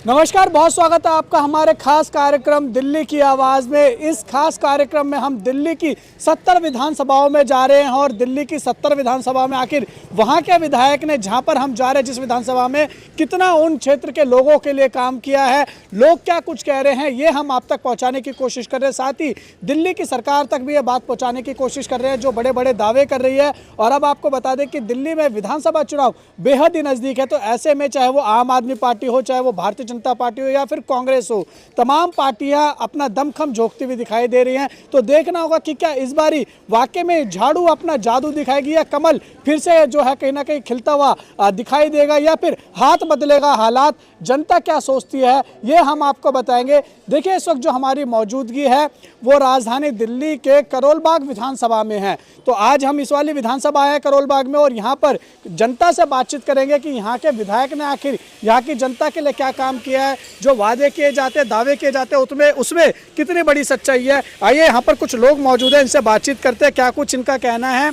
नमस्कार, बहुत स्वागत है आपका हमारे खास कार्यक्रम दिल्ली की आवाज़ में। इस खास कार्यक्रम में हम दिल्ली की 70 विधानसभाओं में जा रहे हैं और दिल्ली की 70 विधानसभा में आखिर वहां के विधायक ने, जहां पर हम जा रहे हैं जिस विधानसभा में, कितना उन क्षेत्र के लोगों के लिए काम किया है, लोग क्या कुछ कह रहे हैं, ये हम आप तक पहुँचाने की कोशिश कर रहे हैं। साथ ही दिल्ली की सरकार तक भी ये बात पहुँचाने की कोशिश कर रहे हैं जो बड़े बड़े दावे कर रही है। और अब आपको बता दें कि दिल्ली में विधानसभा चुनाव बेहद ही नज़दीक है, तो ऐसे में चाहे वो आम आदमी पार्टी हो, चाहे वो भारतीय जनता पार्टी हो या फिर कांग्रेस हो, तमाम पार्टियां अपना दमखम झोंकती हुई दिखाई दे रही हैं। तो देखना होगा कि क्या इस बारी वाकई में झाड़ू अपना जादू दिखाएगी या कमल फिर से जो है कहीं ना कहीं खिलता हुआ दिखाई देगा, या फिर हाथ बदलेगा हालात, जनता क्या सोचती है ये हम आपको बताएंगे। देखिए, इस वक्त जो हमारी मौजूदगी है वो राजधानी दिल्ली के करोल बाग विधानसभा में है। तो आज हम इस वाली विधानसभा आए करोल बाग में और यहाँ पर जनता से बातचीत करेंगे कि यहाँ के विधायक ने आखिर यहाँ की जनता के लिए क्या काम किया है, जो वादे किए जाते, दावे किए जाते उसमें कितनी बड़ी सच्चाई है। आइए, यहाँ पर कुछ लोग मौजूद हैं, इनसे बातचीत करते हैं, क्या कुछ इनका कहना है।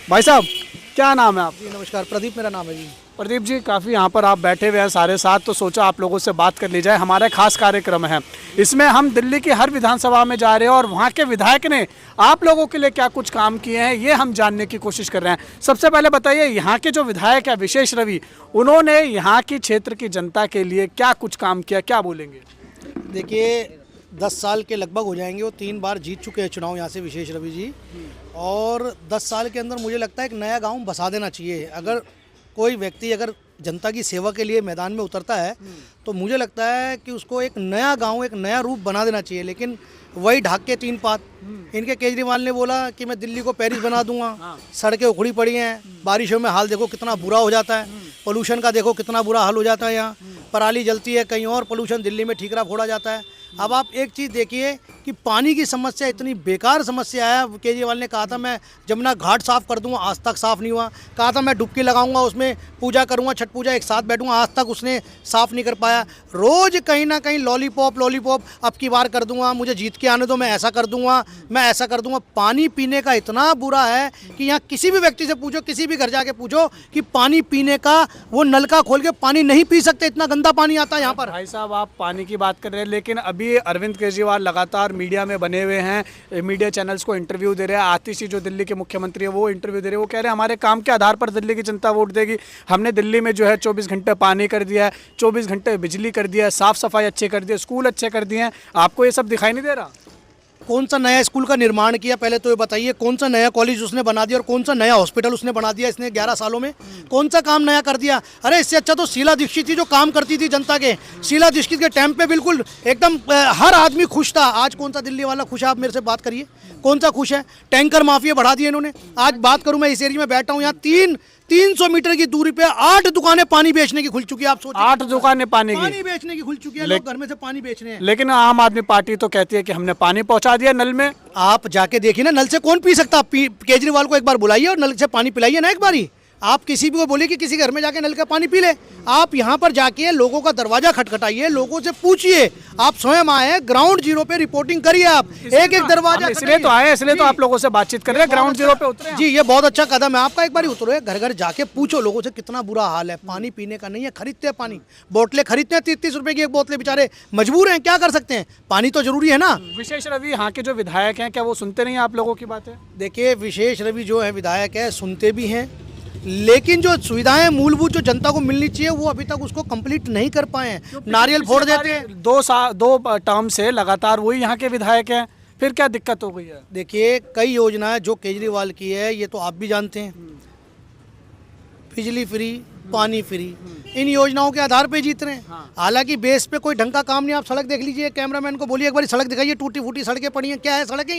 भाई साहब, क्या नाम है आप? जी नमस्कार, प्रदीप मेरा नाम है जी। प्रदीप जी, काफ़ी यहाँ पर आप बैठे हुए हैं सारे साथ, तो सोचा आप लोगों से बात कर ली जाए। हमारा खास कार्यक्रम है, इसमें हम दिल्ली की हर विधानसभा में जा रहे हैं और वहाँ के विधायक ने आप लोगों के लिए क्या कुछ काम किए हैं ये हम जानने की कोशिश कर रहे हैं। सबसे पहले बताइए, यहाँ के जो विधायक है विशेष रवि, उन्होंने यहाँ की क्षेत्र की जनता के लिए क्या कुछ काम किया, क्या बोलेंगे? देखिए, 10 साल के लगभग हो जाएंगे, वो 3 बार जीत चुके हैं चुनाव यहाँ से विशेष रवि जी। और 10 साल के अंदर मुझे लगता है एक नया गाँव बसा देना चाहिए। अगर कोई व्यक्ति अगर जनता की सेवा के लिए मैदान में उतरता है तो मुझे लगता है कि उसको एक नया गांव, एक नया रूप बना देना चाहिए। लेकिन वही ढाक के 3 पात। इनके केजरीवाल ने बोला कि मैं दिल्ली को पेरिस बना दूंगा, सड़कें उखड़ी पड़ी हैं, बारिशों में हाल देखो कितना बुरा हो जाता है, पोल्यूशन का देखो कितना बुरा हाल हो जाता है, यहाँ पराली जलती है, कहीं और पोल्यूशन, दिल्ली में ठीकरा फोड़ा जाता है। अब आप एक चीज़ देखिए कि पानी की समस्या इतनी बेकार समस्या है। केजरीवाल ने कहा था मैं जमुना घाट साफ़ कर दूंगा, आज तक साफ़ नहीं हुआ। कहा था मैं डुबकी लगाऊंगा, उसमें पूजा करूंगा, छठ पूजा एक साथ बैठूंगा, आज तक उसने साफ़ नहीं कर पाया। रोज़ कहीं ना कहीं लॉलीपॉप अब की बार कर दूंगा, मुझे जीत के आने दो, मैं ऐसा कर दूंगा, मैं ऐसा कर दूंगा। पानी पीने का इतना बुरा है कि यहाँ किसी भी व्यक्ति से पूछो, किसी भी घर जाके पूछो कि पानी पीने का वो नलका खोल के पानी नहीं पी सकते, इतना गंदा पानी आता है यहाँ पर। भाई साहब, आप पानी की बात कर रहे हैं, लेकिन अभी अरविंद केजरीवाल लगातार मीडिया में बने हुए हैं, मीडिया चैनल्स को इंटरव्यू दे रहे हैं। आतिशी जो दिल्ली के मुख्यमंत्री है वो इंटरव्यू दे रहे हैं, वो कह रहे हैं हमारे काम के आधार पर दिल्ली की जनता वोट देगी। हमने दिल्ली में जो है 24 घंटे पानी कर दिया है, 24 घंटे बिजली कर दिया है, साफ सफाई अच्छे कर दी है, स्कूल अच्छे कर दिए हैं। आपको ये सब दिखाई नहीं दे रहा? कौन सा नया स्कूल का निर्माण किया, पहले तो ये बताइए। कौन सा नया कॉलेज उसने बना दिया और कौन सा नया हॉस्पिटल उसने बना दिया इसने 11 सालों में? कौन सा काम नया कर दिया? अरे इससे अच्छा तो शीला दीक्षित थी जो काम करती थी जनता के। शीला दीक्षित के टाइम पे बिल्कुल एकदम हर आदमी खुश था। आज कौन सा दिल्ली वाला खुश है? आप मेरे से बात करिए, कौन सा खुश है? टैंकर माफिया बढ़ा दिए इन्होंने। आज बात करूं, मैं इस एरिया में बैठा हूं, यहाँ 300 मीटर की दूरी पे 8 दुकानें पानी बेचने की खुल चुकी है। आप सोचिए, 8 दुकानें पानी बेचने की खुल चुकी है, लोग घर में से पानी बेच रहे हैं। लेकिन आम आदमी पार्टी तो कहती है कि हमने पानी पहुंचा दिया नल में। आप जाके देखिए ना, नल से कौन पी सकता? केजरीवाल को एक बार बुलाइए और नल से पानी पिलाइए ना एक बारी। आप किसी भी को बोलिए कि किसी घर में जाके नल का पानी पी ले। आप यहाँ पर जाके लोगों का दरवाजा खटखटाइए, लोगों से पूछिए। आप स्वयं आए, ग्राउंड जीरो पे रिपोर्टिंग करिए। आप एक दरवाजा, इसलिए तो आए, इसलिए तो आप लोगों से बातचीत कर रहे हैं, ग्राउंड जीरो पे उतरे जी। ये बहुत अच्छा कदम है आपका। एक बार उतरो, घर घर जाके पूछो लोगों से कितना बुरा हाल है, पानी पीने का नहीं है, खरीदते हैं पानी, बोतलें खरीदते हैं, 30-30 रुपए की एक बोतलें, बेचारे मजबूर हैं, क्या कर सकते हैं? पानी तो जरूरी है ना। विशेष रवि यहाँ के जो विधायक हैं, क्या वो सुनते नहीं आप लोगों की बातें? देखिए, विशेष रवि जो है विधायक है, सुनते भी हैं, लेकिन जो सुविधाएं मूलभूत जो जनता को मिलनी चाहिए वो अभी तक उसको कंप्लीट नहीं कर पाए हैं। नारियल फोड़ देते हैं। 2 टर्म से लगातार वही यहाँ के विधायक हैं, फिर क्या दिक्कत हो गई है? देखिए, कई योजनाएं जो केजरीवाल की है ये तो आप भी जानते हैं, बिजली फ्री, पानी फ्री, इन योजनाओं के आधार पे जीत रहे हैं। हालांकि बेस पे कोई ढंग का काम नहीं। आप सड़क देख लीजिए, कैमरामैन को बोलिए एक बार सड़क दिखाइए, टूटी फूटी सड़कें पड़ी हैं। क्या है सड़कें?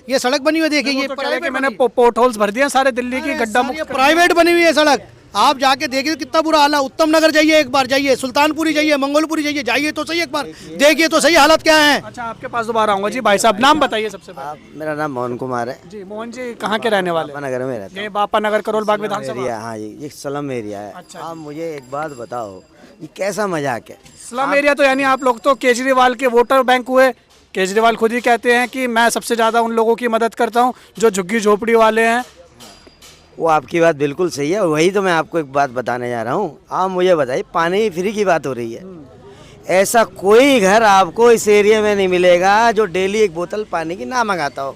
ये सड़क बनी हुई देखिए, ये प्राइवेट, मैंने पोर्ट होल्स भर दिए सारे दिल्ली की, गड्ढा मुक्त, प्राइवेट बनी हुई है सड़क। आप जाके देखिए कितना बुरा हाल है। उत्तम नगर जाइए, एक बार जाइए, सुल्तानपुरी जाइए, मंगोलपुरी जाइए तो सही, एक बार देखिए तो सही हालत क्या है। अच्छा, आपके पास दोबारा आऊंगा जी। भाई साहब, नाम बताइए सबसे पहले। मेरा नाम मोहन कुमार है जी। मोहन जी, कहाँ के रहने वाले? नगर में रहता ये बापा नगर करोल बाग विधानसभा। हाँ जी, ये स्लम एरिया है। अच्छा, आप मुझे एक बात बताओ, ये कैसा मजाक है? स्लम एरिया तो यानी आप लोग तो केजरीवाल के वोटर बैंक हुए। केजरीवाल खुद ही कहते हैं कि मैं सबसे ज़्यादा उन लोगों की मदद करता हूँ जो झुग्गी झोपड़ी वाले हैं। वो आपकी बात बिल्कुल सही है, वही तो मैं आपको एक बात बताने जा रहा हूँ। आप मुझे बताइए, पानी फ्री की बात हो रही है, ऐसा कोई घर आपको इस एरिया में नहीं मिलेगा जो डेली एक बोतल पानी की ना मंगाता हो।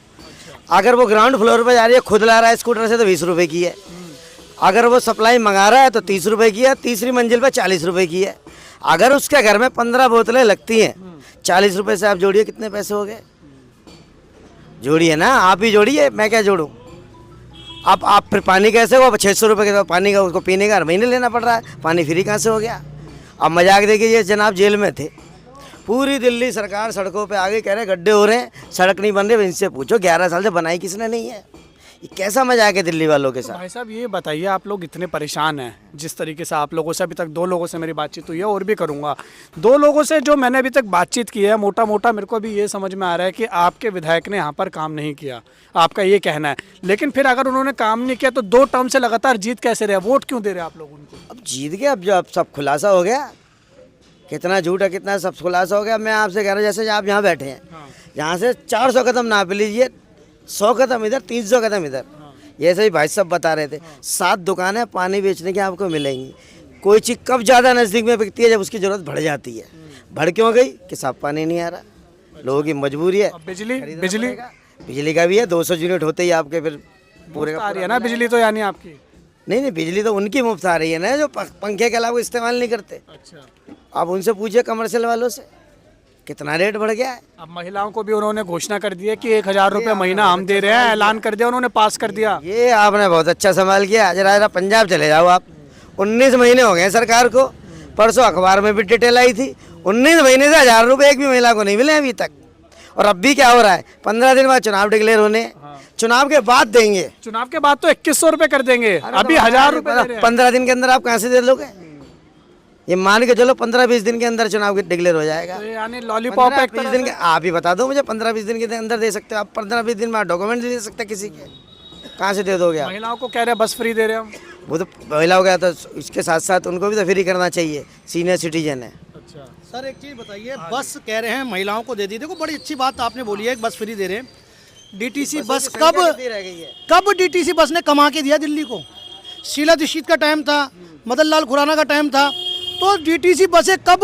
अगर वो ग्राउंड फ्लोर पर जा रही है, खुद ला रहा है स्कूटर से, तो 20 रुपए की है। अगर वो सप्लाई मंगा रहा है तो 30 रुपए की है, तीसरी मंजिल पर 40 रुपए की है। अगर उसके घर में 15 बोतलें लगती हैं, 40 रुपए से आप जोड़िए कितने पैसे हो गए? जोड़िए ना, आप ही जोड़िए, मैं क्या जोड़ूं? अब आप फिर पानी कैसे हो? 600 रुपये के पानी का उसको पीने का हर महीने लेना पड़ रहा है। पानी फ्री कहाँ से हो गया? अब मजाक देखिए, ये जनाब जेल में थे, पूरी दिल्ली सरकार सड़कों पे आगे कह रहे गड्ढे हो रहे हैं, सड़क नहीं बन रही। इनसे पूछो 11 साल से बनाई किसने नहीं है। ये कैसा मजाक है दिल्ली वालों के साथ? भाई साहब ये बताइए, आप लोग इतने परेशान हैं, जिस तरीके से आप लोगों से अभी तक 2 लोगों से मेरी बातचीत हुई है और भी करूंगा, 2 लोगों से जो मैंने अभी तक बातचीत की है, मोटा मोटा मेरे को अभी ये समझ में आ रहा है कि आपके विधायक ने यहाँ पर काम नहीं किया, आपका ये कहना है। लेकिन फिर अगर उन्होंने काम नहीं किया तो 2 टर्म से लगातार जीत कैसे रहे? वोट क्यों दे रहे आप लोग उनको? अब जीत गए, अब जो अब सब खुलासा हो गया, कितना झूठ है कितना सब खुलासा हो गया। मैं आपसे कह रहा हूँ, जैसे आप यहाँ बैठे हैं, यहाँ से 400 कदम नाप लीजिए, 100 कदम इधर, 300 कदम इधर। ये सही भाई साहब बता रहे थे, 7 दुकानें पानी बेचने की आपको मिलेंगी। कोई चीज़ कब ज़्यादा नज़दीक में बिकती है? जब उसकी ज़रूरत बढ़ जाती है। बढ़ क्यों गई? कि साफ पानी नहीं आ रहा, लोगों की मजबूरी है। बिजली का भी है, 200 यूनिट होते ही आपके फिर पूरे आ रही है ना बिजली, तो यानी आपकी नहीं, बिजली तो उनकी मुफ्त आ रही है ना, जो पंखे के अलावा इस्तेमाल नहीं करते। अच्छा, आप उनसे पूछिए कमर्शियल वालों से, कितना रेट बढ़ गया है। अब महिलाओं को भी उन्होंने घोषणा कर दी है कि 1000 रुपये महीना हम दे रहे हैं, ऐलान कर दिया उन्होंने, पास कर दिया। ये आपने बहुत अच्छा सवाल किया। जरा पंजाब चले जाओ आप, 19 महीने हो गए सरकार को। परसों अखबार में भी डिटेल आई थी, 19 महीने से 1000 रुपये एक भी महिला को नहीं मिले अभी तक। और अब भी क्या हो रहा है, 15 दिन बाद चुनाव डिक्लेयर होने, चुनाव के बाद देंगे। चुनाव के बाद तो 2100 रुपये कर देंगे, अभी 1000 रुपये। 15 दिन के अंदर आप कहाँ से दे लोगे? ये मान के चलो 15-20 दिन के अंदर चुनाव डिक्लेयर हो जाएगा। तो यानी लॉलीपॉप एक 15-20 दिन के, आप ही बता दो मुझे, 15-20 दिन के अंदर दे सकते हो आप? 15-20 दिन में डॉक्यूमेंट दे सकते किसी के, कहाँ से दे दोगे आप? महिलाओं को कह रहे हैं बस फ्री दे रहे हैं हम। वो तो महिला हो गया, तो इसके साथ साथ उनको भी तो फ्री करना चाहिए, सीनियर सिटीजन है। अच्छा सर एक चीज़ बताइए, बस कह रहे हैं महिलाओं को दे दी, देखो बड़ी अच्छी बात आपने बोली है, बस फ्री दे रहे हैं। डीटीसी बस कब डीटीसी बस ने कमा के दिया दिल्ली को? शीला दीक्षित का टाइम था, मदन लाल खुराना का टाइम था, तो डीटीसी बसें कब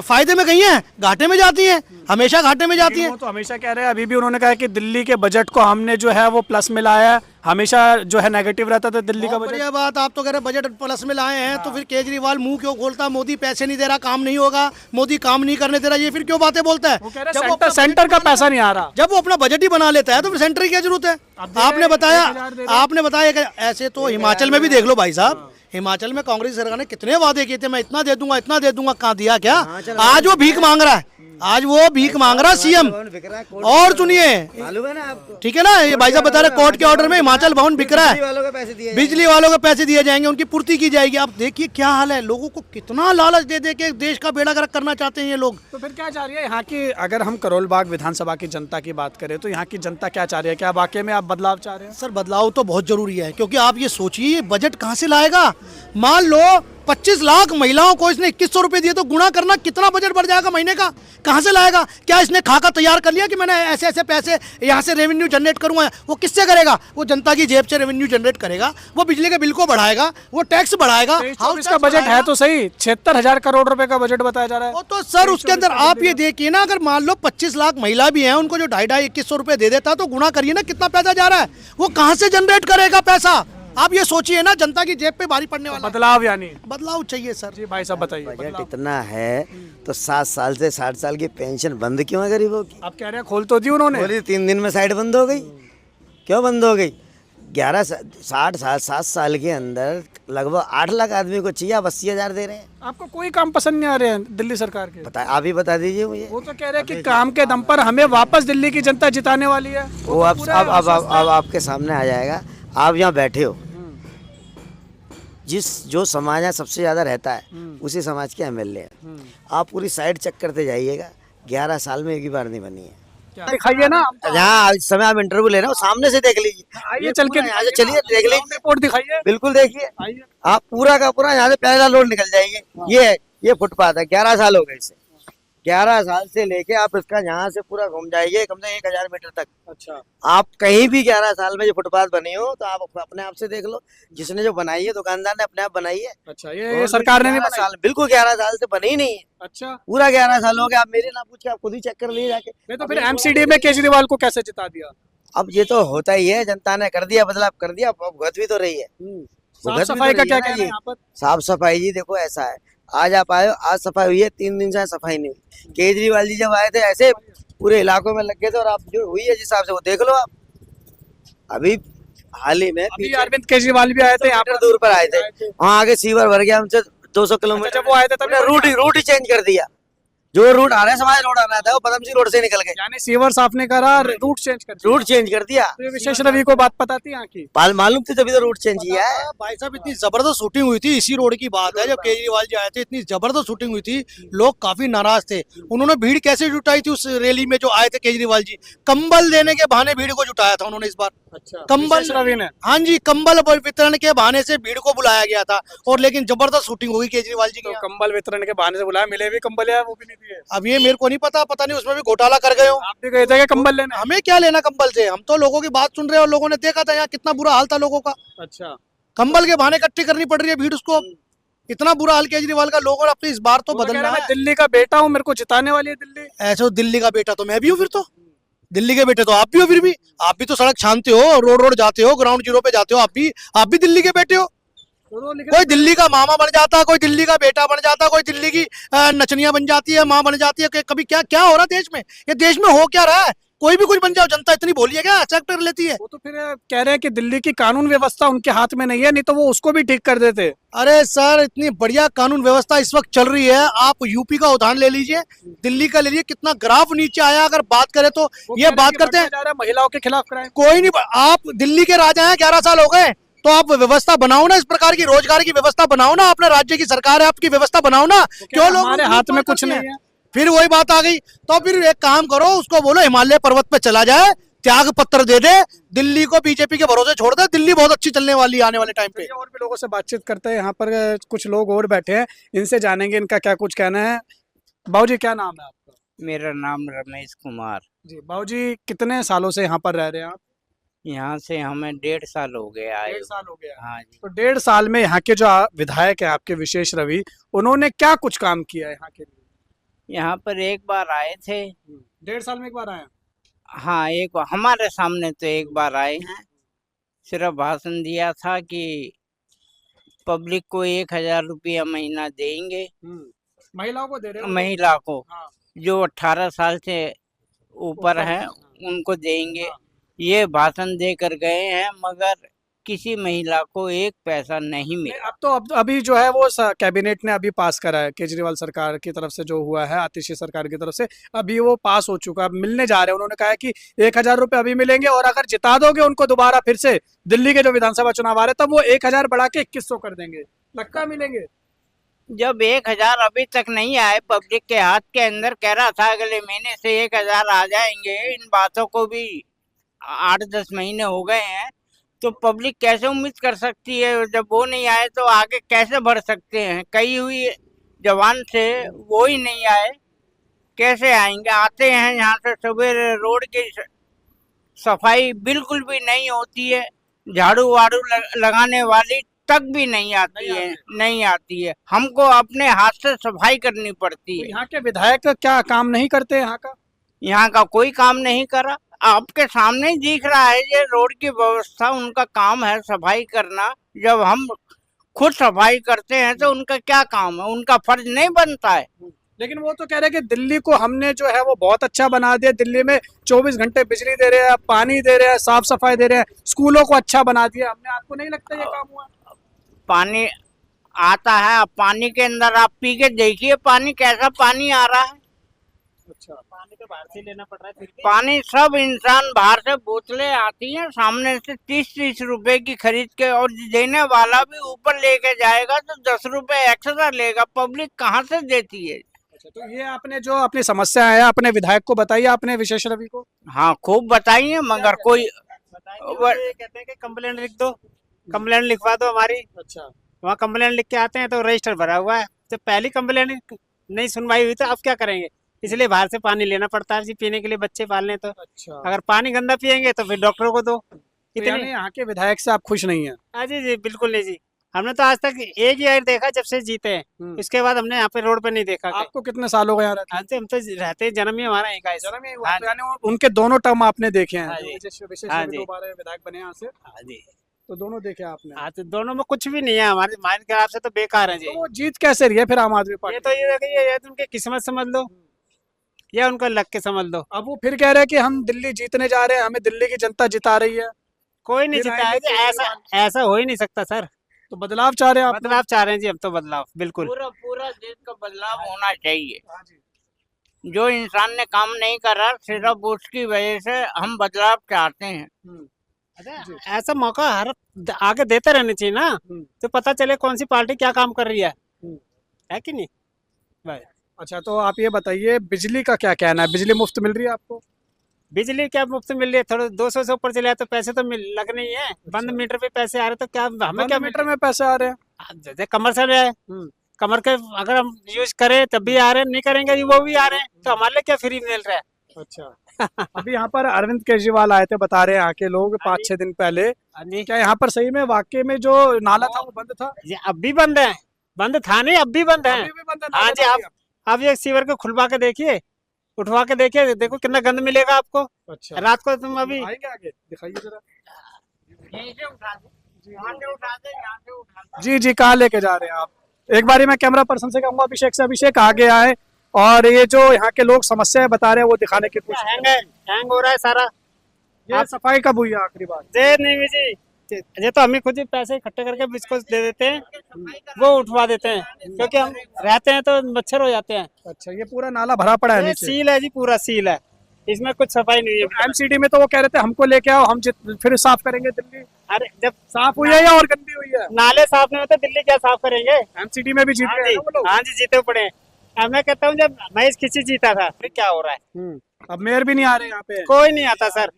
फायदे में गई हैं? घाटे में जाती हैं, हमेशा घाटे में जाती हैं। वो तो हमेशा कह रहे हैं, अभी भी उन्होंने कहा कि दिल्ली के बजट को हमने जो है वो प्लस में लाया है, हमेशा जो है नेगेटिव रहता था दिल्ली का बजट। बढ़िया बात, आप तो कह रहे बजट प्लस में लाए हैं, तो फिर केजरीवाल मुंह क्यों खोलता? मोदी पैसे नहीं दे रहा, काम नहीं होगा, मोदी काम नहीं करने दे रहा, ये फिर क्यों बातें बोलता है? जब सेंटर का पैसा नहीं आ रहा, जब वो अपना बजट ही बना लेता है तो फिर सेंटर की क्या जरूरत है? आपने बताया कि ऐसे तो हिमाचल में भी देख लो भाई साहब, हिमाचल में कांग्रेस सरकार ने कितने वादे किए थे, मैं इतना दे दूंगा इतना दे दूंगा, कहाँ दिया क्या? आज वो भीख मांग रहा है, आज वो भीख मांग रहा सीएम। और सुनिए, मालूम है ना आपको? ठीक है ना, ये भाई साहब बता रहे कोर्ट के ऑर्डर में हिमाचल भवन बिक रहा है, बिजली वालों को पैसे दिए जाएंगे, उनकी पूर्ति की जाएगी। आप देखिए क्या हाल है, लोगों को कितना लालच दे दे के देश का बेड़ा गर्क करना चाहते हैं ये लोग। तो फिर क्या चाह रही है यहाँ की? अगर हम करोल बाग विधानसभा की जनता की बात करें तो यहाँ की जनता क्या चाह रही है? क्या वाकई में आप बदलाव चाह रहे हैं? सर बदलाव तो बहुत जरूरी है, क्योंकि आप ये सोचिए ये बजट कहाँ से लाएगा? मान लो 25 लाख महिलाओं को इसने 2100 रुपए दिए, तो गुणा करना कितना बजट बढ़ जाएगा महीने का? कहाँ से लाएगा? क्या इसने खाका तैयार कर लिया कि मैंने ऐसे ऐसे पैसे यहाँ से रेवेन्यू जनरेट करूंगा? वो किससे करेगा? वो जनता की जेब से रेवेन्यू जनरेट करेगा, वो बिजली के बिल को बढ़ाएगा, वो टैक्स बढ़ाएगा। हाउस का बजट है तो सही, 76,000 करोड़ रुपए का बजट बताया जा रहा है। तो सर उसके अंदर आप ये देखिए ना, अगर मान लो 25 लाख महिला भी हैं, उनको जो 2,500-2,100 रुपए दे देता, तो गुणा करिए ना कितना पैसा जा रहा है, वो कहाँ से जनरेट करेगा पैसा? आप ये सोचिए ना, जनता की जेब पे भारी पड़ने वाला बदलाव, यानी बदलाव चाहिए सर। जी भाई साहब बताइए। बजट इतना है तो 7 साल से 60 साल की पेंशन बंद क्यों है गरीबों की? आप कह रहे हैं खोल तो दी उन्होंने, बोली 3 दिन में साइड बंद हो गई। क्यों बंद हो गई? 7 साल के अंदर लगभग 8 लाख आदमी को चाहिए, आप 80,000 दे रहे हैं। आपको कोई काम पसंद नहीं आ रहे हैं दिल्ली सरकार के? बता, आप ही बता दीजिए मुझे। वो तो कह रहे हैं कि काम के दम पर हमें वापस दिल्ली की जनता जिताने वाली है। वो अब आपके सामने आ जाएगा। आप यहाँ बैठे हो, जो समाज यहाँ सबसे ज़्यादा रहता है उसी समाज के एमएलए हैं। आप पूरी साइड चेक करते जाइएगा, 11 साल में एक ही बार नहीं बनी है। दिखाइए ना, यहाँ इस समय आप इंटरव्यू ले रहे हो, सामने से देख लीजिए। ये चल के यहाँ से चलिए, देख लीजिए, रिपोर्ट दिखाइए, बिल्कुल देखिए। आप पूरा का पूरा यहाँ से पहला रोड निकल जाएंगे। ये फुटपाथ है, 11 साल हो गए इसे, 11 साल से लेके आप इसका यहाँ से पूरा घूम जाइए कम से 1000 मीटर तक। अच्छा, आप कहीं भी 11 साल में जो फुटपाथ बनी हो तो आप अपने आप से देख लो, जिसने जो बनाई है दुकानदार ने अपने आप बनाई है। अच्छा, ये सरकार ने नहीं 11 बनाई? साल, बिल्कुल 11 साल से बनी ही नहीं है। अच्छा, पूरा 11 साल हो गया, आप मेरे ना पूछ के आप खुद ही चेक कर लिए जाके। नहीं तो फिर एमसीडी में केजरीवाल को कैसे जिता दिया? अब ये तो होता ही है, जनता ने कर दिया, बदलाव कर दिया, अब भुगत भी तो रही है। साफ भुगत भी सफाई तो का रही क्या है ना कहना है जी। यहाँ पर? साफ सफाई जी देखो ऐसा है, आज आप आए हो, आज सफाई हुई है, 3 दिन से सफाई नहीं हुई। केजरीवाल जी जब आए थे ऐसे पूरे इलाकों में लग गए थे, और आप जो हुई है जिस हिसाब से वो देख लो आप। अभी हाल ही में अभी अरविंद केजरीवाल भी आए थे यहाँ पर, दूर पर आए थे, वहाँ आगे सीवर भर गया हमसे 200 किलोमीटर। जब वो आए थे तभी उन्होंने रूट ही चेंज कर दिया। जो रूट आ रहा है समाज रोड आना था वो पदमसी रोड से निकल गए, यानी सीवर साफ नहीं करा, रूट चेंज कर दिया। रूट चेंज कर दिया। तो ये विशेष रवि को बात पता थी यहाँ की? मालूम थी तभी तो रूट चेंज किया है। भाई साहब इतनी जबरदस्त शूटिंग हुई थी, इसी रोड की बात है, जब केजरीवाल जी आए थे इतनी जबरदस्त शूटिंग हुई थी, लोग काफी नाराज थे। उन्होंने भीड़ कैसे जुटाई थी उस रैली में जो आए थे केजरीवाल जी? कंबल देने के बहाने भीड़ को जुटाया था उन्होंने इस बार। अच्छा, कंबल विशेष रवि ने? हाँ जी, कंबल वितरण के बहाने से भीड़ को बुलाया गया था, और लेकिन जबरदस्त शूटिंग हुई केजरीवाल जी तो की। कंबल वितरण के बहाने से बुलाया, मिले भी कंबल या वो भी नहीं दिए? अब ये मेरे को नहीं पता नहीं उसमें भी घोटाला कर गए हो। आप भी गए थे क्या कंबल लेने? हमें क्या लेना कंबल से, हम तो लोगों की बात सुन रहे हैं, और लोगों ने देखा था यहाँ कितना बुरा हाल था लोगों का। अच्छा, कंबल के बहाने इकट्ठी करनी पड़ रही है भीड़ उसको। इतना बुरा हाल केजरीवाल का, लोगों ने अपनी इस बार तो वो कह बदलना रहा है, है। मैं दिल्ली का बेटा हूँ, मेरे को जिताने वाली है दिल्ली। ऐसे हो, दिल्ली का बेटा तो मैं भी हूँ फिर तो। दिल्ली के बेटे तो आप भी हो, फिर भी आप भी तो सड़क छानते हो, रोड रोड जाते हो, ग्राउंड जीरो पे जाते हो, आप भी दिल्ली के बेटे हो। कोई दिल्ली का मामा बन जाता, कोई दिल्ली का बेटा बन जाता, कोई दिल्ली की नचनिया बन जाती है, माँ बन जाती है। कभी क्या क्या हो रहा है देश में? ये देश में हो क्या रहा है? कोई भी कुछ बन जाओ, जनता इतनी भोली है क्या? एक्सेप्ट कर लेती है। वो तो फिर कह रहे हैं कि दिल्ली की कानून व्यवस्था उनके हाथ में नहीं है, नहीं तो वो उसको भी ठीक कर देते। अरे सर, इतनी बढ़िया कानून व्यवस्था इस वक्त चल रही है, आप यूपी का उदाहरण ले लीजिए, दिल्ली का ले लीजिए, कितना ग्राफ नीचे आया। अगर बात करें तो ये बात करते हैं जा रहा है महिलाओं के खिलाफ क्राइम। कोई नहीं, आप दिल्ली के राजा हैं, 11 साल हो गए, तो आप व्यवस्था बनाओ ना, इस प्रकार की रोजगार की व्यवस्था बनाओ ना, अपने राज्य की सरकार है, आपकी व्यवस्था बनाओ ना। क्यों लोग हमारे हाथ में कुछ नहीं है? फिर वही बात आ गई, तो फिर एक काम करो, उसको बोलो हिमालय पर्वत पे चला जाए, त्याग पत्र दे दे, दिल्ली को बीजेपी के भरोसे छोड़ दे। दिल्ली बहुत अच्छी चलने वाली है आने वाले टाइम पे। और भी लोगों से बातचीत करते हैं, यहाँ पर कुछ लोग और बैठे हैं, इनसे जानेंगे इनका क्या कुछ कहना है। बाबूजी क्या नाम है आपका? मेरा नाम रमेश कुमार। जी बाबूजी, कितने सालों से यहाँ पर रह रहे हैं आप? यहाँ से हमें 1.5 साल हो गया आए। 1.5 साल हो गया। हाँ जी। तो 1.5 साल में यहाँ के जो विधायक है आपके विशेष रवि, उन्होंने क्या कुछ काम किया है यहाँ के लिए? यहाँ पर एक बार आए थे। 1.5 साल में एक बार आए? हाँ, एक बार हमारे सामने तो एक बार आए हैं, सिर्फ भाषण दिया था कि पब्लिक को 1000 रुपया महीना देंगे, महिलाओं को दे रहे हो? महिला को हाँ। जो 18 साल से ऊपर है उनको देंगे। ये भाषण दे कर गए हैं, मगर किसी महिला को 1 पैसा नहीं मिला। अब तो अभी जो है वो कैबिनेट ने अभी पास करा है, केजरीवाल सरकार की तरफ से जो हुआ है, आतिशी सरकार की तरफ से अभी वो पास हो चुका है, अब मिलने जा रहे हैं। उन्होंने कहा है कि 1000 रुपए अभी मिलेंगे, और अगर जिता दोगे उनको दोबारा फिर से दिल्ली के जो विधानसभा चुनाव आ रहे हैं तब वो 1000 बढ़ा के 2100 कर देंगे। लक्का मिलेंगे? जब 1000 अभी तक नहीं आए पब्लिक के हाथ के अंदर, कह रहा था अगले महीने से 1000 आ जाएंगे। इन बातों को भी 8-10 महीने हो गए हैं, तो पब्लिक कैसे उम्मीद कर सकती है? जब वो नहीं आए तो आगे कैसे बढ़ सकते हैं? कई हुई जवान से वो ही नहीं आए, कैसे आएंगे? आते हैं यहाँ से सवेरे, रोड की सफाई बिल्कुल भी नहीं होती है, झाड़ू वाड़ू लगाने वाली तक भी नहीं आती है। हमको अपने हाथ से सफाई करनी पड़ती है। यहाँ के विधायक क्या काम नहीं करते यहाँ का? यहाँ का कोई काम नहीं करा, आपके सामने ही दिख रहा है। ये रोड की व्यवस्था उनका काम है, सफाई करना। जब हम खुद सफाई करते हैं तो उनका क्या काम है? उनका फर्ज नहीं बनता है? लेकिन वो तो कह रहे हैं कि दिल्ली को हमने जो है वो बहुत अच्छा बना दिया, दिल्ली में 24 घंटे बिजली दे रहे हैं, पानी दे रहे हैं, साफ सफाई दे रहे हैं, स्कूलों को अच्छा बना दिया हमने। आपको नहीं लगता ये काम हुआ? पानी आता है, आप पानी के अंदर आप पी के देखिए, पानी कैसा पानी आ रहा है। अच्छा, पानी तो बाहर से लेना पड़ रहा है। पानी सब इंसान बाहर से बोतलें आती हैं सामने से 30-30 रुपए की खरीद के, और देने वाला भी ऊपर लेके जाएगा तो 10 रुपए एक्स्ट्रा लेगा। पब्लिक कहाँ से देती है? तो ये आपने जो अपनी समस्या है अपने विधायक को बताइए, आपने विशेष रवि को? हाँ, खूब बताइए, मगर कोई कहते हैं कि कंप्लेंट लिख दो, कंप्लेंट लिखवा दो हमारी। अच्छा, वहाँ कंप्लेंट लिख के आते हैं तो रजिस्टर भरा हुआ है, तो पहली कंप्लेंट नहीं सुनवाई हुई तो अब क्या करेंगे? इसलिए बाहर से पानी लेना पड़ता है जी पीने के लिए, बच्चे पालने तो। अच्छा, अगर पानी गंदा पियेंगे तो फिर डॉक्टरों को दो। तो यानी यहाँ के विधायक से आप खुश नहीं हैं? हाँ जी जी बिल्कुल नहीं जी, हमने तो आज तक एक ही आयर देखा जब से जीते हैं, इसके बाद हमने यहाँ पे रोड पे नहीं देखा कहीं। आपको कितने साल हो गए यहाँ रहते? हाँ जी, हम तो रहते हैं, जन्म ही हमारा एक है। जन्म ही हुआ, हाँ तो यानी उनके दोनों टर्म आपने देखे हैं? हाँ जो जी। विशेष हाँ रवि जी। दोबारा विधायक बने यहाँ से, हाँ जी, तो दोनों देखे आपने? हाँ तो दोनों में कुछ भी नहीं है, हमारे माइंड के हिसाब से तो बेकार है जी। तो वो जीत कैसे रही है फिर आम आदमी ये पार्टी? तो ये तो उनकी किस्मत समझ लो या उनका लक के समझ लो। अब वो फिर कह रहे हैं कि हम दिल्ली जीतने जा रहे हैं, हमें दिल्ली की जनता जिता रही है, कोई नहीं फिर जीता है आएंगे जी, ऐसा ऐसा हो ही नहीं सकता सर। तो बदलाव चाह रहे हैं आप? बदलाव चाह रहे हैं जी हम तो, बदलाव बिल्कुल। पूरा पूरा देश का बदलाव होना चाहिए। हाँ जी। जो इंसान ने काम नहीं करा सिर्फ उसकी वजह से हम बदलाव चाहते हैं। ऐसा मौका हर आगे देते रहने चाहिए ना, तो पता चले कौन सी पार्टी क्या काम कर रही है कि नहीं भाई। अच्छा, तो आप ये बताइए बिजली का क्या कहना है? बिजली मुफ्त मिल रही है आपको? बिजली क्या मुफ्त मिल रही है, थोड़ा 200 से ऊपर चले जाए तो पैसे तो लगने ही है। बंद मीटर पे पैसे आ रहे तो क्या हमें क्या मीटर में पैसे आ रहे हैं? जैसे कमर्शियल है, कमर के अगर हम यूज करें तब भी आ रहे हैं, नहीं करेंगे वो भी आ रहे हैं, तो हमारे लिए क्या फ्री मिल रहा है। अच्छा। अभी यहाँ पर अरविंद केजरीवाल आए थे, बता रहे हैं यहाँ के लोग 5-6 दिन पहले, हाँ जी, क्या यहाँ पर सही में वाकई में जो नाला था वो बंद था? ये अब भी बंद है, बंद था नहीं अब भी बंद है। अभी भी बंद है हाँ नाला जी, तो आप ये सीवर को खुलवा के देखिए, उठवा के देखिए, देखो कितना गंद मिलेगा आपको। अच्छा, रात को तुम अभी आएंगे आगे दिखाइए जरा। यहीं से उठा दे, यहाँ से उठा दे, यहाँ से उठा दे। जी जी, कहाँ लेके जा रहे हैं आप? एक बारी मैं कैमरा पर्सन से कहूंगा अभिषेक से, अभिषेक आगे आए और ये जो यहाँ के लोग समस्याएं बता रहे हैं वो दिखाने की कोशिश। हैंग हो रहा है सारा। ये सफाई कब हुई है आखिरी बार? दे नहीं जी, ये तो हम ही खुद ही पैसे इकट्ठे करके इसको दे देते हैं, वो उठवा देते हैं, क्योंकि हम रहते हैं तो मच्छर हो जाते हैं। अच्छा, ये पूरा नाला भरा पड़ा है ये नीचे? सील है जी, पूरा सील है, इसमें कुछ सफाई नहीं है। एमसीडी में तो वो कह रहे थे हमको लेके आओ, हम फिर साफ करेंगे दिल्ली। अरे जब साफ हुई है या और गंदी हुई है? नाले साफ नहीं होते दिल्ली क्या साफ करेंगे। एमसीडी में भी जीत हाँ गए जी, हैं ना वो लोग। हाँ जी, जीते पड़े हैं। अब मैं कहता हूँ जब महेश खिची जीता था फिर क्या हो रहा है, अब मेयर भी नहीं आ रहे यहाँ पे। कोई नहीं आता सर,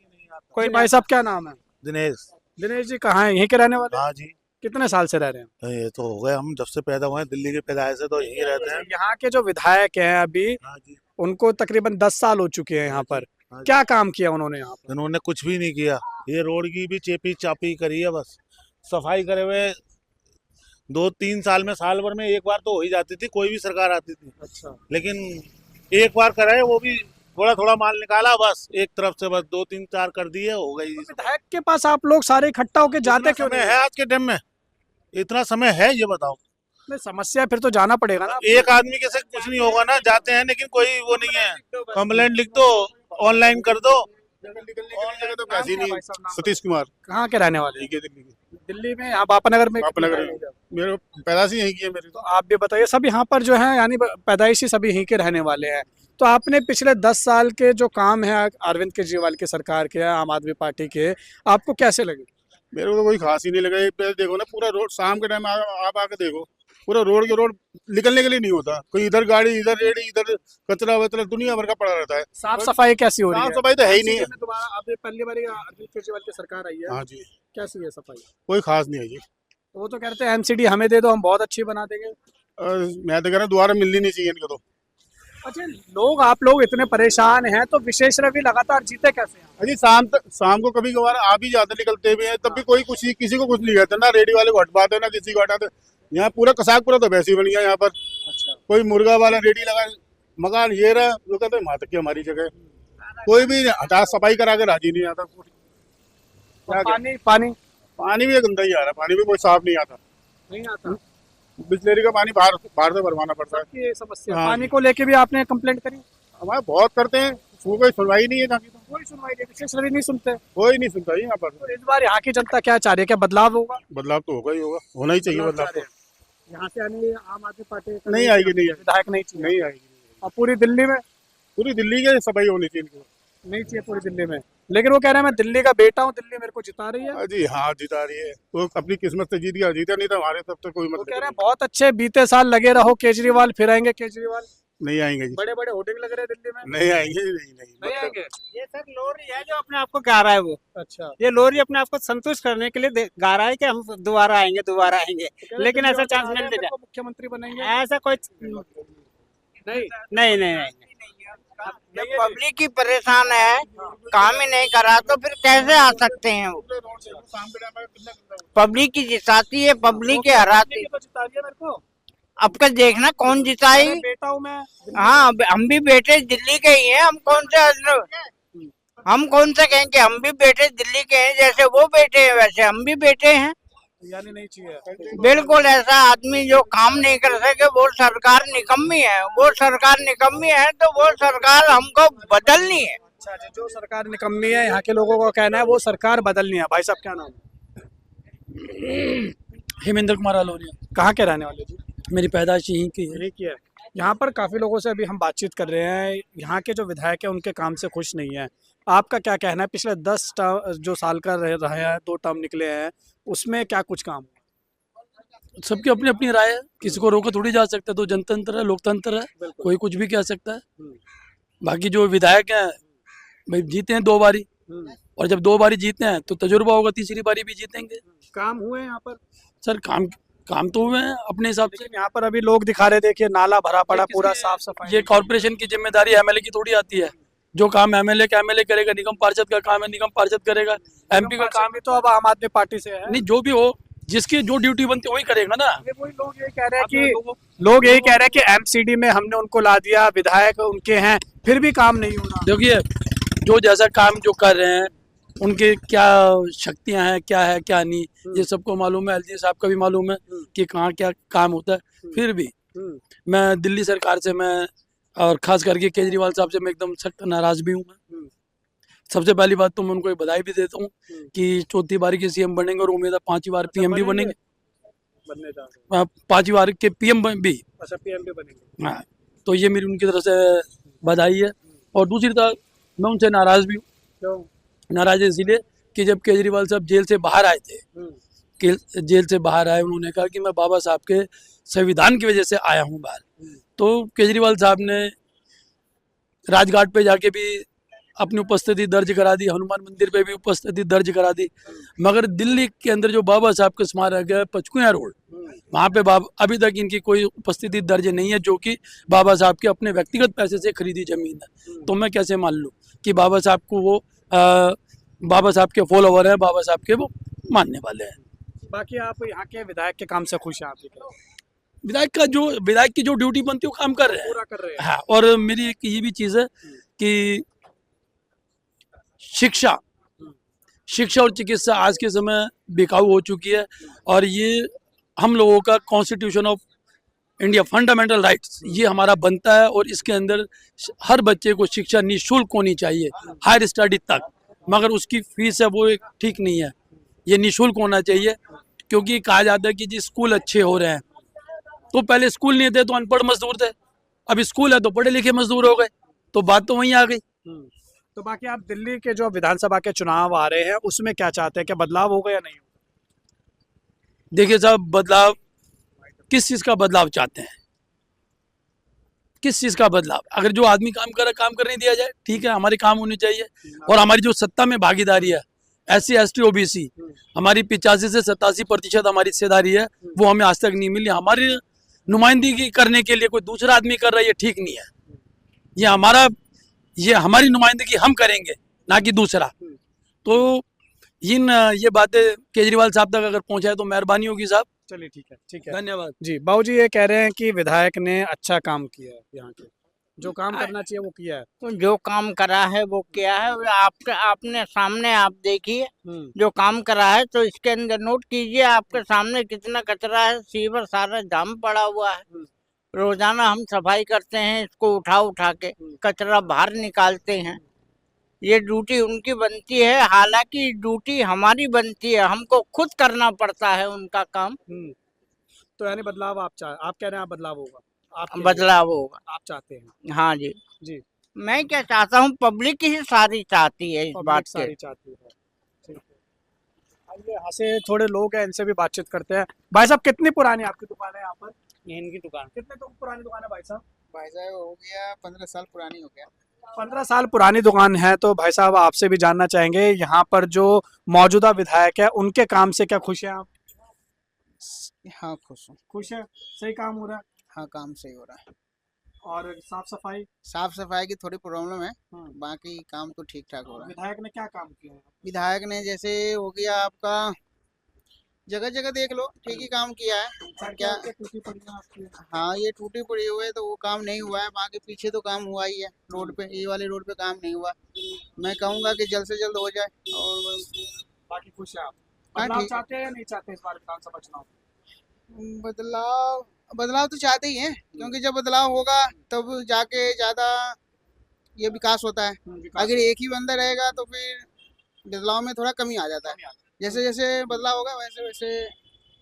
कोई भाई साहब क्या नाम है? दिनेश। दिनेश जी कहाँ है? यहीं के रहने वाले? हाँ जी, कितने साल से रह रहे हैं? ये तो हो गए, हम जब से पैदा हुए हैं दिल्ली के पैदाइश से तो यहीं रहते हैं। यहाँ के जो विधायक हैं अभी, हाँ जी, उनको तकरीबन 10 साल हो चुके हैं यहाँ पर। हाँ क्या काम किया उन्होंने यहाँ पर? इन्होंने कुछ भी नहीं किया, ये रोड की भी चेपी चापी करी है बस। सफाई करे हुए 2-3 साल में, साल भर में एक बार तो हो ही जाती थी, कोई भी सरकार आती थी। अच्छा, लेकिन एक बार कराए वो भी थोड़ा थोड़ा माल निकाला बस एक तरफ से, बस 2-3-4 कर दिए, हो गई। विधायक के पास आप लोग सारे इकट्ठा होके जाते क्यों समय नहीं? है आज के टाइम में, इतना समय है ये बताओ। नहीं, समस्या फिर तो जाना पड़ेगा ना। एक आदमी के से कुछ नहीं होगा ना, जाते हैं लेकिन कोई वो नहीं है। कंप्लेंट लिख दो, ऑनलाइन कर दो, तो पैसे ही नहीं। भाई साहब, नाम सतीश कुमार, कहाँ के रहने वाले? यही है दिल्ली की। दिल्ली में, यहाँ बापानगर में? बापानगर में। मेरे पैदाइश ही यहीं की है मेरी। तो आप भी बताइए, सब यहाँ पर जो है यानी पैदाइशी सभी यहीं के रहने वाले हैं, तो आपने पिछले 10 साल के जो काम है अरविंद केजरीवाल की सरकार के, आम आदमी पार्टी के, आपको कैसे लगे? मेरे को तो कोई खास ही नहीं लगा। ये देखो ना, पूरा रोड शाम के टाइम आप आके देखो, पूरा रोड के रोड निकलने के लिए नहीं होता। कोई इधर गाड़ी, इधर रेडी, इधर कचरा वचरा दुनिया भर का पड़ा रहता है। साफ सफाई कैसी हो रही है? साफ सफाई तो है ही नहीं है। दोबारा अब ये पहली बार अरविंद केजरीवाल की सरकार आई है, हाँ जी, कैसी है सफाई? कोई खास नहीं है जी। तो वो तो कहते हैं एमसीडी हमें दे दो, हम बहुत अच्छी बना देंगे। और मैं तो कह रहा हूँ दोबारा मिलनी नहीं चाहिए इनको तो। अच्छा, आप लोग इतने परेशान हैं तो विशेष रवि लगातार जीते कैसे हैं? अजी शाम को कभी कभार आ भी जाते, निकलते भी हैं, तब भी कोई कुछ किसी को कुछ नहीं कहता ना। रेडी वाले को हटवाते ना किसी को हटाते। यहाँ पूरा कसाक पूरा तो वैसे ही बन गया यहाँ पर। अच्छा, कोई मुर्गा वाला रेडी लगा, मकान ये रहा, वो कहते हैं माता की हमारी जगह। कोई भी हटा सफाई करा के राजी नहीं आता। और पानी पानी भी गंदा ही आ रहा है, पानी भी कोई साफ नहीं आता। नहीं आता। बिस्लेरी का पानी बाहर से भरवाना पड़ता है। सबकी ये समस्या। हाँ। पानी को लेके भी आपने कंप्लेंट करी? हमारे बहुत करते हैं, कोई सुनवाई नहीं है यहाँ की तो। कोई सुनवाई नहीं, विशेष रवि नहीं सुनते। कोई नहीं सुनता ही यहाँ पर। तो इस बार यहाँ की जनता क्या चाह रही है? क्या बदलाव होगा? बदलाव तो होगा ही होगा, होना ही चाहिए बदलाव तो। यहाँ से यानी आम आदमी पार्टी का नहीं आएगी, नहीं आएगी, विधायक नहीं चाहिए? नहीं आएगी। और पूरी दिल्ली में पूरी दिल्ली की सफाई होनी चाहिए इनको। नहीं चाहिए पूरी दिल्ली में, लेकिन वो कह रहे हैं मैं दिल्ली का बेटा हूँ, दिल्ली मेरे को जिता रही है। जी हाँ, जिता रही है वो अपनी किस्मत से जीत गया, जीता नहीं था हमारे तब तक कोई वो मतलब कह रहे हैं बहुत अच्छे बीते साल लगे रहो केजरीवाल, फिर आएंगे केजरीवाल। नहीं आएंगे जी, बड़े बड़े होर्डिंग लग रहे हैं दिल्ली में। नहीं आएंगे, नहीं नहीं आएंगे। ये सर लोरी है जो अपने आप को गा रहा है वो। अच्छा, ये लोरी अपने आप को संतुष्ट करने के लिए गा रहा है कि हम दोबारा आएंगे, लेकिन ऐसा चांस मिल जाए, मुख्यमंत्री बनेंगे? ऐसा कोई नहीं। नहीं। बताइए। पब्लिक ही परेशान है, काम ही नहीं करा तो फिर कैसे आ सकते हैं वो? पब्लिक ही जिताती है, पब्लिक ही हराती। तो जिता दिया मेरे को। अब का देखना कौन जिताई। अरे बेटा हूँ मैं। हाँ, हम भी बेटे दिल्ली के ही हैं, हम कौन से कहें कि हम भी बेटे दिल्ली के हैं, जैसे वो बेटे हैं वैसे हम भी बेटे हैं। यानी नहीं चाहिए। बिल्कुल, ऐसा आदमी जो काम नहीं कर सके वो सरकार निकम्मी है, वो सरकार निकम्मी है तो वो सरकार हमको बदलनी है। अच्छा जी, जो सरकार निकम्मी है यहाँ के लोगों का कहना है वो सरकार बदलनी है। भाई साहब क्या नाम है? हेमेंद्र कुमार अलोनिया। कहाँ के रहने वाले जी? मेरी पैदाइश यहीं की है। यही की है। यहाँ पर काफी लोगों से अभी हम बातचीत कर रहे हैं, यहाँ के जो विधायक है उनके काम से खुश नहीं है। आपका क्या कहना है? पिछले 10 जो साल का रहा है, 2 टर्म निकले हैं, उसमें क्या कुछ काम हुआ? सबकी अपनी अपनी राय है, किसी को रोका थोड़ी जा सकता है। तो जनतंत्र है, लोकतंत्र है, कोई कुछ भी कह सकता है। बाकी जो विधायक हैं भाई जीते हैं 2 बारी, और जब 2 बारी जीते हैं तो तजुर्बा होगा, तीसरी बारी भी जीतेंगे। काम हुए हैं यहाँ पर? सर काम तो हुए हैं अपने हिसाब से। लेकिन यहाँ पर अभी लोग दिखा रहे, देखिए नाला भरा पड़ा, पूरा साफ सफाई। ये कॉर्पोरेशन की जिम्मेदारी एमएलए की थोड़ी आती है। जो काम एमएलए करेगा, निगम पार्षद का काम है निगम पार्षद करेगा, एमपी का काम भी तो अब आम आदमी पार्टी से है। नहीं, जो भी हो, जिसकी जो ड्यूटी बनती है वही करेगा ना। वही लोग यही कह रहे हैं कि एमसीडी में हमने उनको ला दिया, विधायक उनके हैं, फिर भी काम नहीं हो रहा। देखिए, जो जैसा काम जो कर रहे हैं उनके क्या शक्तियां हैं, क्या है क्या नहीं, ये सबको मालूम है। एलजी साहब का भी मालूम है कि कहाँ क्या काम होता है। फिर भी मैं दिल्ली सरकार से और खास करके केजरीवाल साहब से मैं एकदम सख्त नाराज भी हूँ। मैं सबसे पहली बात तो मैं उनको एक बधाई भी देता हूँ कि 4थी बार के सीएम बनेंगे, और उम्मीद है 5वीं बार पीएम भी बनेंगे। 5वीं बार के पीएम भी। अच्छा, पीएम भी बनेंगे। हाँ, तो ये मेरी उनकी तरफ से बधाई है। और दूसरी तरफ मैं उनसे नाराज भी हूँ। क्यों नाराज है इसीलिए कि जब केजरीवाल साहब जेल से बाहर आए थे, जेल से बाहर आए, उन्होंने कहा कि मैं बाबा साहब के संविधान की वजह से आया हूँ बाहर। तो केजरीवाल साहब ने राजघाट पे जाके भी अपनी उपस्थिति दर्ज करा दी, हनुमान मंदिर पे भी उपस्थिति दर्ज करा दी, मगर दिल्ली के अंदर जो बाबा साहब का स्मारक है पचकुया रोड, वहाँ पे अभी तक इनकी कोई उपस्थिति दर्ज नहीं है, जो कि बाबा साहब के अपने व्यक्तिगत पैसे से खरीदी जमीन है। तो मैं कैसे मान लूँ कि बाबा साहब को वो बाबा साहब के फॉलोवर है, बाबा साहब के वो मानने वाले हैं। बाकी आप यहाँ के विधायक के काम से खुश हैं? आप विधायक की जो ड्यूटी बनती है वो काम कर रहे हैं, पूरा कर रहे हैं। हाँ। और मेरी एक ये भी चीज़ है कि शिक्षा और चिकित्सा आज के समय बिकाऊ हो चुकी है, और ये हम लोगों का constitution of India fundamental rights ये हमारा बनता है, और इसके अंदर हर बच्चे को शिक्षा निःशुल्क होनी चाहिए, हायर स्टडी तक। मगर उसकी फीस है वो एक ठीक नहीं है, ये निःशुल्क होना चाहिए। क्योंकि कहा जाता है कि जी स्कूल अच्छे हो रहे हैं, तो पहले स्कूल नहीं थे तो अनपढ़ मजदूर थे, अब स्कूल है तो पढ़े लिखे मजदूर हो गए, तो बात तो वहीं आ गई। तो बाकी आप दिल्ली के जो विधानसभा के चुनाव आ रहे हैं उसमें क्या चाहते हैं? क्या बदलाव होगा या नहीं? देखिए साहब, बदलाव किस चीज़ का बदलाव चाहते हैं? किस चीज़ का बदलाव? अगर जो आदमी काम कर रहा है काम करने दिया जाए, ठीक है, हमारे काम होने चाहिए। और हमारी जो सत्ता में भागीदारी है, SC ST OBC, हमारी 85 से 87% हमारी हिस्सेदारी है, वो हमें आज तक नहीं मिली। हमारी नुमाइंदगी करने के लिए कोई दूसरा आदमी कर रहा है, ये ठीक नहीं है। ये हमारी नुमाइंदगी हम करेंगे, ना कि दूसरा। तो ये बातें केजरीवाल साहब तक अगर पहुंचाए तो मेहरबानी होगी साहब। चलिए, ठीक है, धन्यवाद जी। बाबू जी ये कह रहे हैं कि विधायक ने अच्छा काम किया है, यहाँ के जो काम करना चाहिए वो किया है। तो जो काम करा है वो क्या है, आपने सामने आप देखिए जो काम करा है, तो इसके अंदर नोट कीजिए आपके सामने कितना कचरा है, सीवर सारा जाम पड़ा हुआ है। रोजाना हम सफाई करते हैं, इसको उठा के कचरा बाहर निकालते हैं। ये ड्यूटी उनकी बनती है, हालांकि ड्यूटी हमारी बनती है, हमको खुद करना पड़ता है उनका काम। तो यानी बदलाव आप कह रहे हैं बदलाव होगा? बदलाव होगा आप चाहते हैं? हाँ जी। जी, मैं क्या चाहता हूँ, पब्लिक ही सारी चाहती है इस बात के। सारी चाहती है। ठीक है, आइए यहाँ से थोड़े लोग हैं, इनसे भी बातचीत करते हैं। भाई साहब, कितनी पुरानी आपकी दुकान है यहाँ पर? इनकी दुकान कितने तो पुरानी दुकान है भाई साहब? भाई साहब हो गया 15 साल पुरानी हो गया। 15 साल पुरानी दुकान है। तो भाई साहब आपसे भी जानना चाहेंगे, यहाँ पर जो मौजूदा विधायक है उनके काम से क्या खुश हैं आप? हाँ खुश हूँ। खुश है, सही काम हो रहा है? हाँ काम सही हो रहा है। और साफ सफाई? साफ सफाई की थोड़ी प्रॉब्लम है, हम्म। बाकी काम तो ठीक ठाक हो रहा है। विधायक ने क्या काम किया है? विधायक ने जैसे हो गया आपका, जगह जगह देख लो ठीक ही काम किया है। क्या, सड़कें टूटी पड़ी हैं आपकी? हाँ ये टूटी पड़ी हुई है तो वो काम नहीं हुआ है, बाकी पीछे तो काम हुआ ही है। रोड पे, ये वाले रोड पे काम नहीं हुआ। मैं कहूँगा कि जल्द से जल्द हो जाए। और बाकी खुश है आप? हाँ, बदलाव ठीक। चाहते हैं या नहीं चाहते इस बार विधानसभा चुनाव? बदलाव बदलाव तो चाहते ही हैं, क्योंकि जब बदलाव होगा तब जाके ज़्यादा ये विकास होता है। विकास अगर एक ही बंदा रहेगा तो फिर बदलाव में थोड़ा कमी आ जाता है। जैसे जैसे बदलाव होगा वैसे वैसे।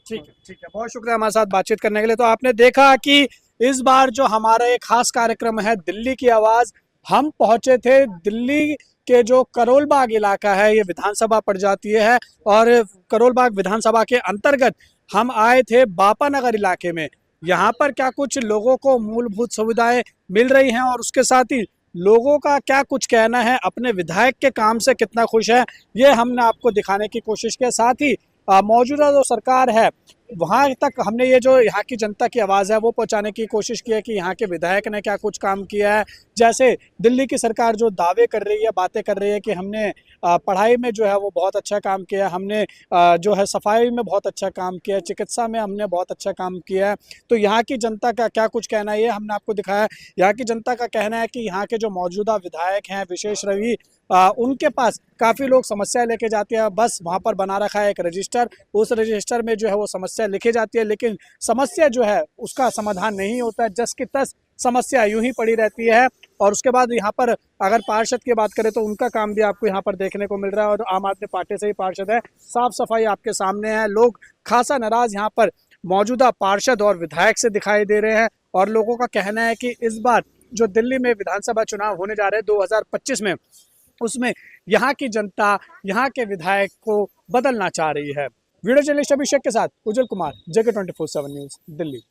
ठीक है, बहुत शुक्रिया हमारे साथ बातचीत करने के लिए। तो आपने देखा कि इस बार जो हमारा एक खास कार्यक्रम है दिल्ली की आवाज, हम पहुंचे थे दिल्ली के जो करोल बाग इलाका है, ये विधानसभा पड़ जाती है और करोल बाग विधानसभा के अंतर्गत हम आए थे बापा नगर इलाके में। यहाँ पर क्या कुछ लोगों को मूलभूत सुविधाएं मिल रही हैं और उसके साथ ही लोगों का क्या कुछ कहना है, अपने विधायक के काम से कितना खुश है, ये हमने आपको दिखाने की कोशिश की। साथ ही मौजूदा जो सरकार है वहाँ तक हमने ये जो यहाँ की जनता की आवाज़ है वो पहुँचाने की कोशिश की है कि यहाँ के विधायक ने क्या कुछ काम किया है। जैसे दिल्ली की सरकार जो दावे कर रही है, बातें कर रही है कि हमने पढ़ाई में जो है वो बहुत अच्छा काम किया, हमने जो है सफाई में बहुत अच्छा काम किया, चिकित्सा में हमने बहुत अच्छा काम किया है। तो यहाँ की जनता का क्या कुछ कहना है ये हमने आपको दिखाया। यहाँ की जनता का कहना है कि यहाँ के जो मौजूदा विधायक हैं विशेष रवि, उनके पास काफ़ी लोग समस्या लेके जाते हैं। बस वहाँ पर बना रखा है एक रजिस्टर, उस रजिस्टर में जो है वो समस्या लिखी जाती है, लेकिन समस्या जो है उसका समाधान नहीं होता है। जस की तस समस्या यूं ही पड़ी रहती है। और उसके बाद यहाँ पर अगर पार्षद की बात करें तो उनका काम भी आपको यहाँ पर देखने को मिल रहा है और आम आदमी पार्टी से ही पार्षद है। साफ सफाई आपके सामने है। लोग खासा नाराज यहाँ पर मौजूदा पार्षद और विधायक से दिखाई दे रहे हैं और लोगों का कहना है कि इस बार जो दिल्ली में विधानसभा चुनाव होने जा रहे हैं 2025 में, उसमें यहाँ की जनता यहाँ के विधायक को बदलना चाह रही है। वीडियो जर्नलिस्ट अभिषेक के साथ उज्जवल कुमार, जगह 24/7 न्यूज़, दिल्ली।